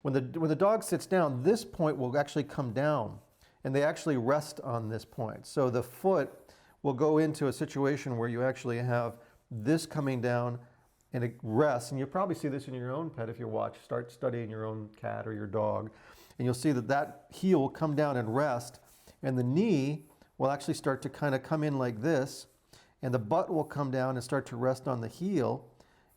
When the dog sits down, this point will actually come down, and they actually rest on this point. So the foot will go into a situation where you actually have this coming down and it rests. And you'll probably see this in your own pet if you start studying your own cat or your dog. And you'll see that that heel will come down and rest, and the knee will actually start to kind of come in like this, and the butt will come down and start to rest on the heel,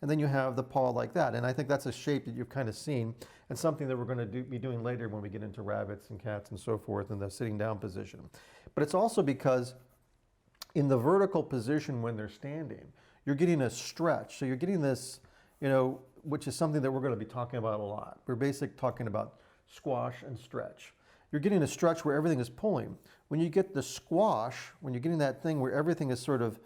and then you have the paw like that. And I think that's a shape that you've kind of seen, and something that we're going to be doing later when we get into rabbits and cats and so forth in the sitting down position. But it's also because in the vertical position when they're standing, you're getting a stretch. So you're getting this, which is something that we're going to be talking about a lot. We're basically talking about squash and stretch. You're getting a stretch where everything is pulling. When you get the squash, when you're getting that thing where everything is sort of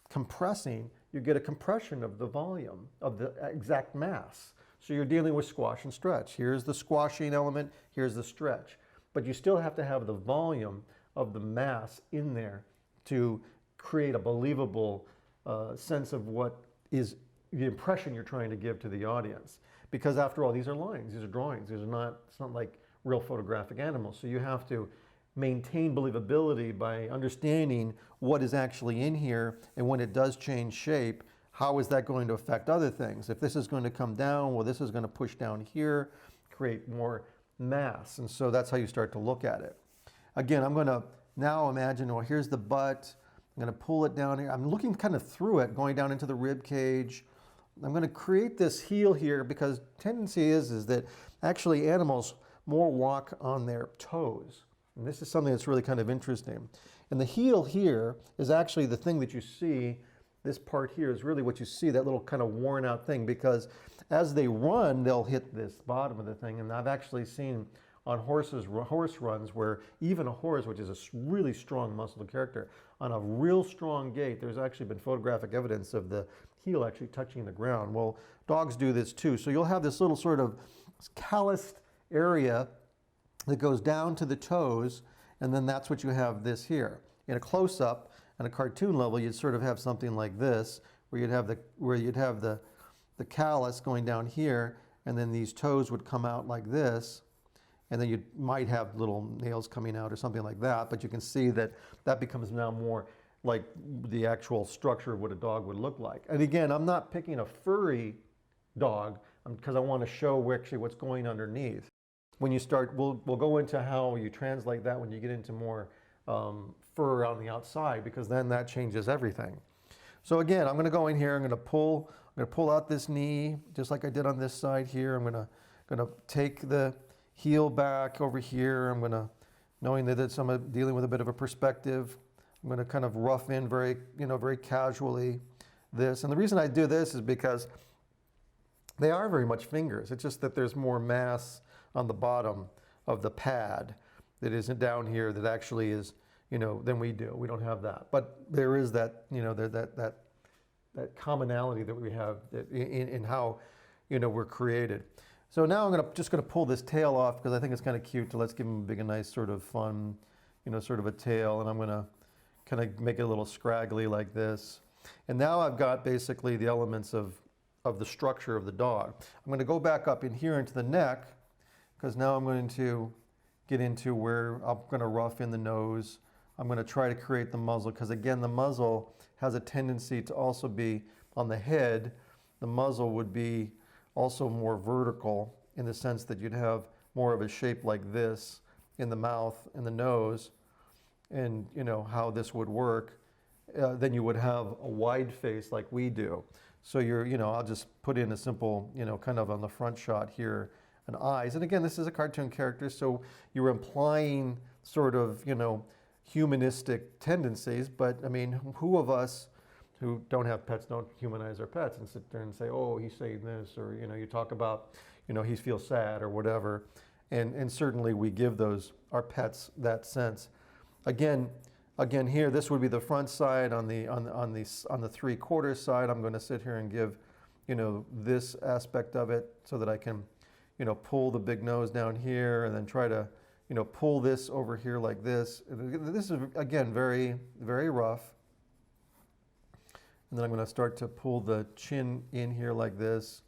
compressing, you get a compression of the volume, of the exact mass. So you're dealing with squash and stretch. Here's the squashing element, here's the stretch. But you still have to have the volume of the mass in there to create a believable sense of what is the impression you're trying to give to the audience. Because after all, these are lines, these are drawings, it's not like real photographic animals. So you have to maintain believability by understanding what is actually in here, and when it does change shape, how is that going to affect other things? If this is going to come down, well, this is going to push down here, create more mass. And so that's how you start to look at it. Again, I'm going to now imagine, well, here's the butt. I'm going to pull it down here. I'm looking kind of through it, going down into the rib cage. I'm going to create this heel here because tendency is that actually animals more walk on their toes. And this is something that's really kind of interesting. And the heel here is actually the thing that you see. This part here is really what you see, that little kind of worn out thing, because as they run, they'll hit this bottom of the thing. And I've actually seen on horse runs where even a horse, which is a really strong muscular character, on a real strong gait, there's actually been photographic evidence of the heel actually touching the ground. Well, dogs do this too. So you'll have this little sort of calloused area that goes down to the toes, and then that's what you have this here. In a close-up, on a cartoon level, you'd sort of have something like this, where you'd have the callus going down here, and then these toes would come out like this, and then you might have little nails coming out or something like that, but you can see that that becomes now more like the actual structure of what a dog would look like. And again, I'm not picking a furry dog because I want to show actually what's going underneath. When you start, we'll go into how you translate that when you get into more fur on the outside, because then that changes everything. So again, I'm going to go in here. I'm going to pull out this knee just like I did on this side here. I'm going to take the heel back over here. I'm going to, knowing that I'm dealing with a bit of a perspective, I'm going to kind of rough in very casually this. And the reason I do this is because they are very much fingers. It's just that there's more mass on the bottom of the pad that isn't down here that actually is, than we do. We don't have that. But there is that, that commonality that we have in how, we're created. So now I'm just going to pull this tail off because I think it's kind of cute. So let's give him a nice sort of fun, sort of a tail. And I'm going to kind of make it a little scraggly like this. And now I've got basically the elements of the structure of the dog. I'm going to go back up in here into the neck, because now I'm going to get into where I'm going to rough in the nose. I'm going to try to create the muzzle, because again, the muzzle has a tendency to also be on the head. The muzzle would be also more vertical in the sense that you'd have more of a shape like this in the mouth and the nose, and how this would work. Then you would have a wide face like we do. So I'll just put in a simple, kind of on the front shot here, and eyes. And again, this is a cartoon character, so you're implying sort of, humanistic tendencies. But I mean, who of us who don't have pets don't humanize our pets and sit there and say, oh, he's saying this, or you talk about, he feels sad or whatever. And certainly we give our pets that sense. Again here, this would be the front side. On the 3/4 side, I'm going to sit here and give, this aspect of it so that I can, pull the big nose down here and then try to, pull this over here like this. This is, again, very, very rough. And then I'm going to start to pull the chin in here like this.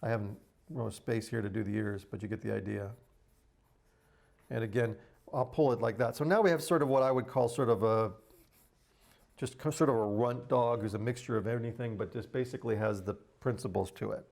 I haven't more space here to do the ears, but you get the idea. And again, I'll pull it like that. So now we have sort of what I would call sort of a, just sort of a runt dog who's a mixture of anything, but just basically has the principles to it.